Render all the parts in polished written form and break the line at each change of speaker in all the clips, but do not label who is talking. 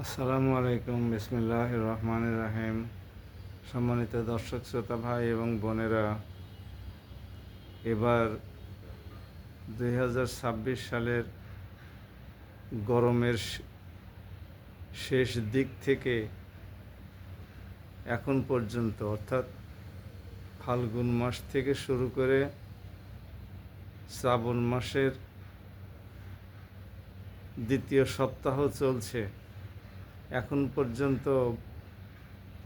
আসসালামু আলাইকুম, বিসমিল্লাহির রহমানির রহিম। সম্মানিত দর্শক শ্রোতা ভাই এবং বোনেরা, এবার 2026 সালের গরমের শেষ দিক থেকে এখন পর্যন্ত, অর্থাৎ ফাল্গুন মাস থেকে শুরু করে শ্রাবণ মাসের দ্বিতীয় সপ্তাহ চলছে। এখন পর্যন্ত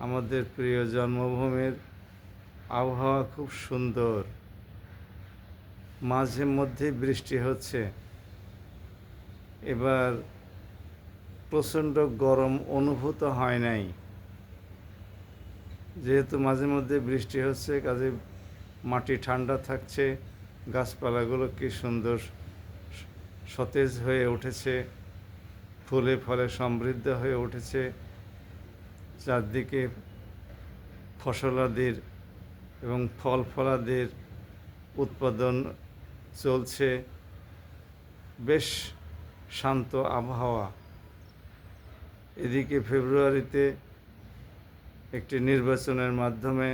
আমাদের প্রিয় জন্মভূমির আবহাওয়া খুব সুন্দর, মাঝে মধ্যে বৃষ্টি হচ্ছে। এবার প্রচণ্ড গরম অনুভূত হয় নাই, যেহেতু মাঝে মধ্যে বৃষ্টি হচ্ছে, কাজে মাটি ঠান্ডা থাকছে, গাছপালাগুলো কি সুন্দর সতেজ হয়ে উঠেছে, ফুলে ফলে সমৃদ্ধ হয়ে উঠেছে। চারদিকে ফসলাদির এবং ফল ফলাদির উৎপাদন চলছে। বেশ শান্ত আবহাওয়া। এদিকে ফেব্রুয়ারিতে একটি নির্বাচনের মাধ্যমে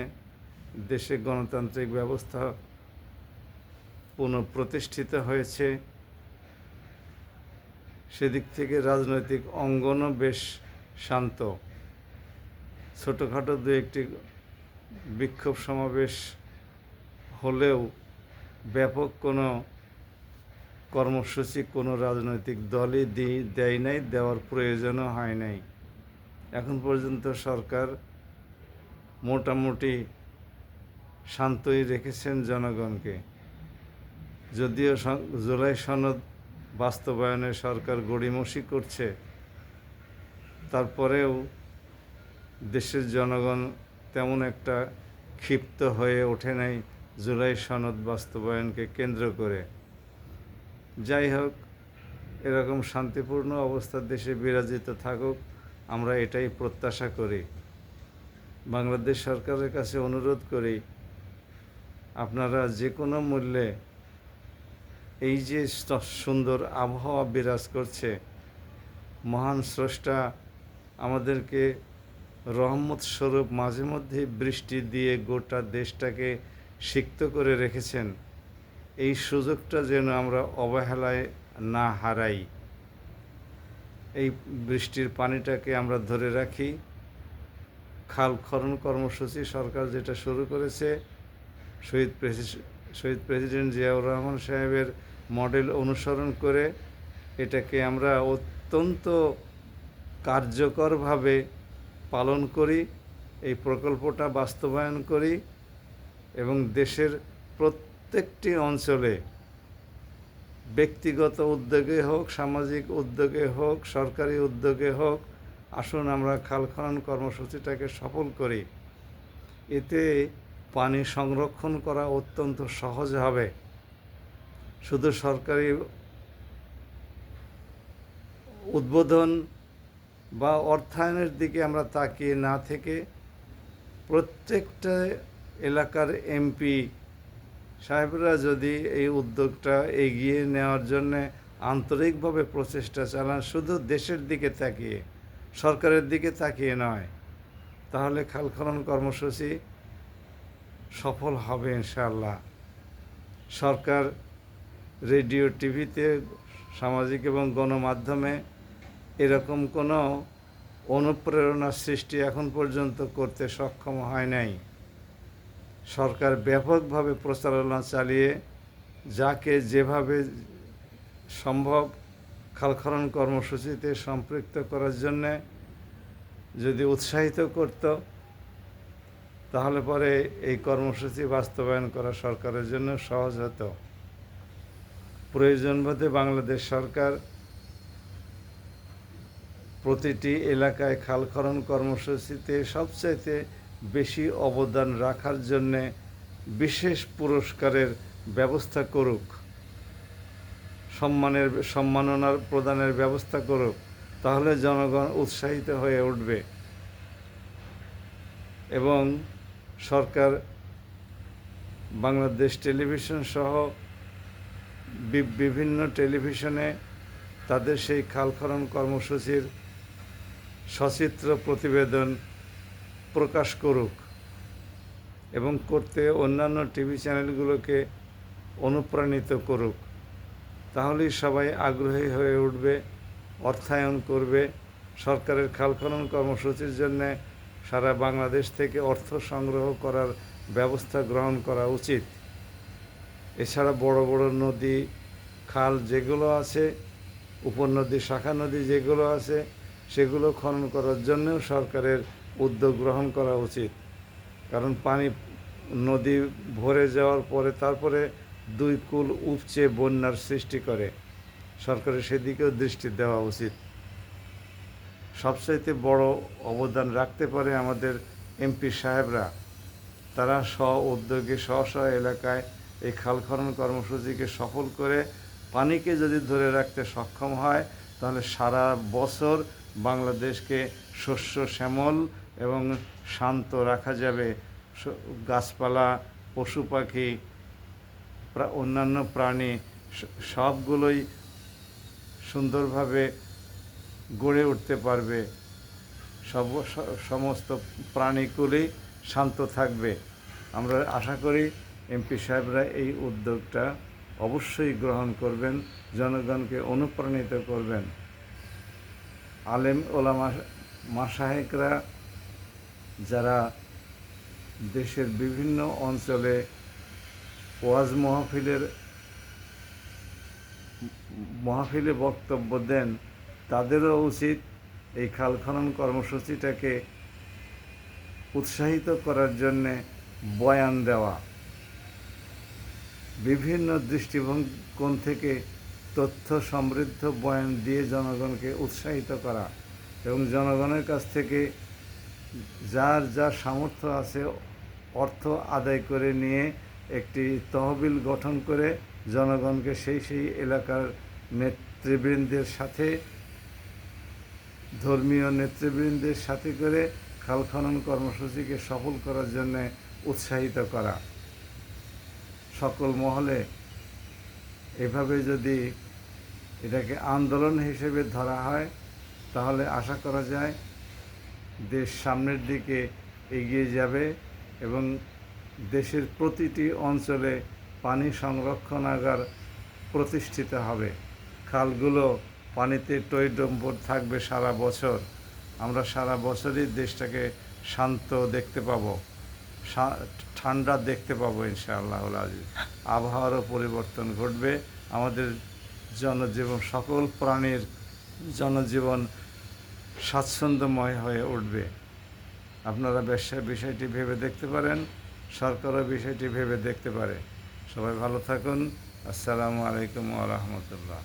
দেশে গণতান্ত্রিক ব্যবস্থা পুনঃপ্রতিষ্ঠিত হয়েছে। সেদিক থেকে রাজনৈতিক অঙ্গনও বেশ শান্ত। ছোটোখাটো দু একটি বিক্ষোভ সমাবেশ হলেও ব্যাপক কোনো কর্মসূচি কোনো রাজনৈতিক দলই দেয় নাই, দেওয়ার প্রয়োজনও হয় নাই। এখন পর্যন্ত সরকার মোটামুটি শান্তই রেখেছেন জনগণকে। যদিও জুলাই সনদ বাস্তবায়নে সরকার গড়িমসি করছে, তারপরেও দেশের জনগণ তেমন একটা ক্ষিপ্ত হয়ে ওঠে নাই জুলাই সনদ বাস্তবায়নকে কেন্দ্র করে। যাই হোক, এরকম শান্তিপূর্ণ অবস্থা দেশে বিরাজিত থাকুক, আমরা এটাই প্রত্যাশা করি। বাংলাদেশ সরকারের কাছে অনুরোধ করি, আপনারা যে কোনো মূল্যে এই যে সুন্দর আবহাওয়া বিরাজ করছে, মহান স্রষ্টা আমাদেরকে রহমত স্বরূপ মাঝে মধ্যে বৃষ্টি দিয়ে গোটা দেশটাকে সিক্ত করে রেখেছেন। এই সুযোগটা যেন আমরা অবহেলায় না হারাই। এই বৃষ্টির পানিটাকে আমরা ধরে রাখি। খাল খনন কর্মসূচি সরকার যেটা শুরু করেছে, শহীদ প্রেসিডেন্ট জিয়াউর রহমান সাহেবের মডেল অনুসরণ করে এটাকে আমরা অত্যন্ত কার্যকরভাবে পালন করি, এই প্রকল্পটা বাস্তবায়ন করি এবং দেশের প্রত্যেকটি অঞ্চলে ব্যক্তিগত উদ্যোগে হোক, সামাজিক উদ্যোগে হোক, সরকারি উদ্যোগে হোক, আসুন আমরা খাল খনন কর্মসূচিটাকে সফল করি। এতে পানি সংরক্ষণ করা অত্যন্ত সহজ হবে। শুধু সরকারি উদ্বোধন বা অর্থায়নের দিকে আমরা তাকিয়ে না থেকে প্রত্যেকটা এলাকার এমপি সাহেবরা যদি এই উদ্যোগটা এগিয়ে নেওয়ার জন্যে আন্তরিকভাবে প্রচেষ্টা চালান, শুধু দেশের দিকে তাকিয়ে, সরকারের দিকে তাকিয়ে নয়, তাহলে খাল খনন কর্মসূচি সফল হবে ইনশাআল্লাহ। সরকার রেডিও, টিভিতে, সামাজিক এবং গণমাধ্যমে এরকম কোনো অনুপ্রেরণা সৃষ্টি এখন পর্যন্ত করতে সক্ষম হয় নাই। সরকার ব্যাপকভাবে প্রচারণা চালিয়ে যাকে যেভাবে সম্ভব খাল খনন কর্মসূচিতে সম্পৃক্ত করার জন্যে যদি উৎসাহিত করত, তাহলে পরে এই কর্মসূচি বাস্তবায়ন করা সরকারের জন্য সহজ হতো। প্রয়োজনবোধে বাংলাদেশ সরকার প্রতিটি এলাকায় খাল খনন কর্মসূচিতে সবচাইতে বেশি অবদান রাখার জন্যে বিশেষ পুরস্কারের ব্যবস্থা করুক, সম্মাননার প্রদানের ব্যবস্থা করুক, তাহলে জনগণ উৎসাহিত হয়ে উঠবে। এবং সরকার বাংলাদেশ টেলিভিশন সহ বিভিন্ন টেলিভিশনে তাদের সেই খাল খনন কর্মসূচির সচিত্র প্রতিবেদন প্রকাশ করুক এবং করতে অন্যান্য টিভি চ্যানেলগুলোকে অনুপ্রাণিত করুক। তাহলেই সবাই আগ্রহী হয়ে উঠবে, অর্থায়ন করবে। সরকারের খাল খনন কর্মসূচির জন্য সারা বাংলাদেশ থেকে অর্থ সংগ্রহ করার ব্যবস্থা গ্রহণ করা উচিত। এছাড়া বড় বড় নদী, খাল যেগুলো আছে, উপনদী, শাখা নদী যেগুলো আছে, সেগুলো খনন করার জন্যও সরকারের উদ্যোগ গ্রহণ করা উচিত। কারণ পানি নদী ভরে যাওয়ার পরে তারপরে দুই কূল উপচে বন্যার সৃষ্টি করে। সরকারের সেদিকেও দৃষ্টি দেওয়া উচিত। সবচাইতে বড় অবদান রাখতে পারে আমাদের এমপি সাহেবরা। তারা উদ্যোগে স্ব এলাকায় এই খাল খনন কর্মসূচিকে সফল করে পানিকে যদি ধরে রাখতে সক্ষম হয়, তাহলে সারা বছর বাংলাদেশকে শস্য শ্যামল এবং শান্ত রাখা যাবে। গাছপালা, পশু পাখি, অন্যান্য প্রাণী সবগুলোই সুন্দরভাবে গড়ে উঠতে পারবে। সমস্ত প্রাণীকুলই শান্ত থাকবে। আমরা আশা করি এমপি সাহেবরা এই উদ্যোগটা অবশ্যই গ্রহণ করবেন, জনগণকে অনুপ্রাণিত করবেন। আলেম ওলামা মাশায়েখরা যারা দেশের বিভিন্ন অঞ্চলে ওয়াজ মাহফিলে বক্তব্য দেন, তাদেরও উচিত এই খাল খনন কর্মসূচিটাকে উৎসাহিত করার জন্যে বয়ান দেওয়া, বিভিন্ন দৃষ্টিকোণ থেকে তথ্য সমৃদ্ধ বয়ান দিয়ে জনগণকে উৎসাহিত করা এবং জনগণের কাছ থেকে যার যা সামর্থ্য আছে অর্থ আদায় করে নিয়ে একটি তহবিল গঠন করে জনগণকে সেই এলাকার নেতৃবৃন্দের সাথে, ধর্মীয় নেতৃবৃন্দের সাথে করে খাল খনন কর্মসূচিকে সফল করার জন্য উৎসাহিত করা। সকল মহলে এভাবে যদি এটাকে আন্দোলন হিসেবে ধরা হয়, তাহলে আশা করা যায় দেশ সামনের দিকে এগিয়ে যাবে এবং দেশের প্রতিটি অঞ্চলে পানি সংরক্ষণাগার প্রতিষ্ঠিত হবে। খালগুলো পানিতে টইটম্বর থাকবে সারা বছর। আমরা সারা বছরই দেশটাকে শান্ত দেখতে পাবো, ঠান্ডা দেখতে পাবো ইনশাআল্লাহুল আজিজ। আবহাওয়ারও পরিবর্তন ঘটবে, আমাদের জনজীবন, সকল প্রাণীর জনজীবন স্বাচ্ছন্দ্যময় হয়ে উঠবে। আপনারা বিষয়টি ভেবে দেখতে পারেন, সরকারও বিষয়টি ভেবে দেখতে পারে। সবাই ভালো থাকুন। আসসালামু আলাইকুম ওয়া রাহমাতুল্লাহ।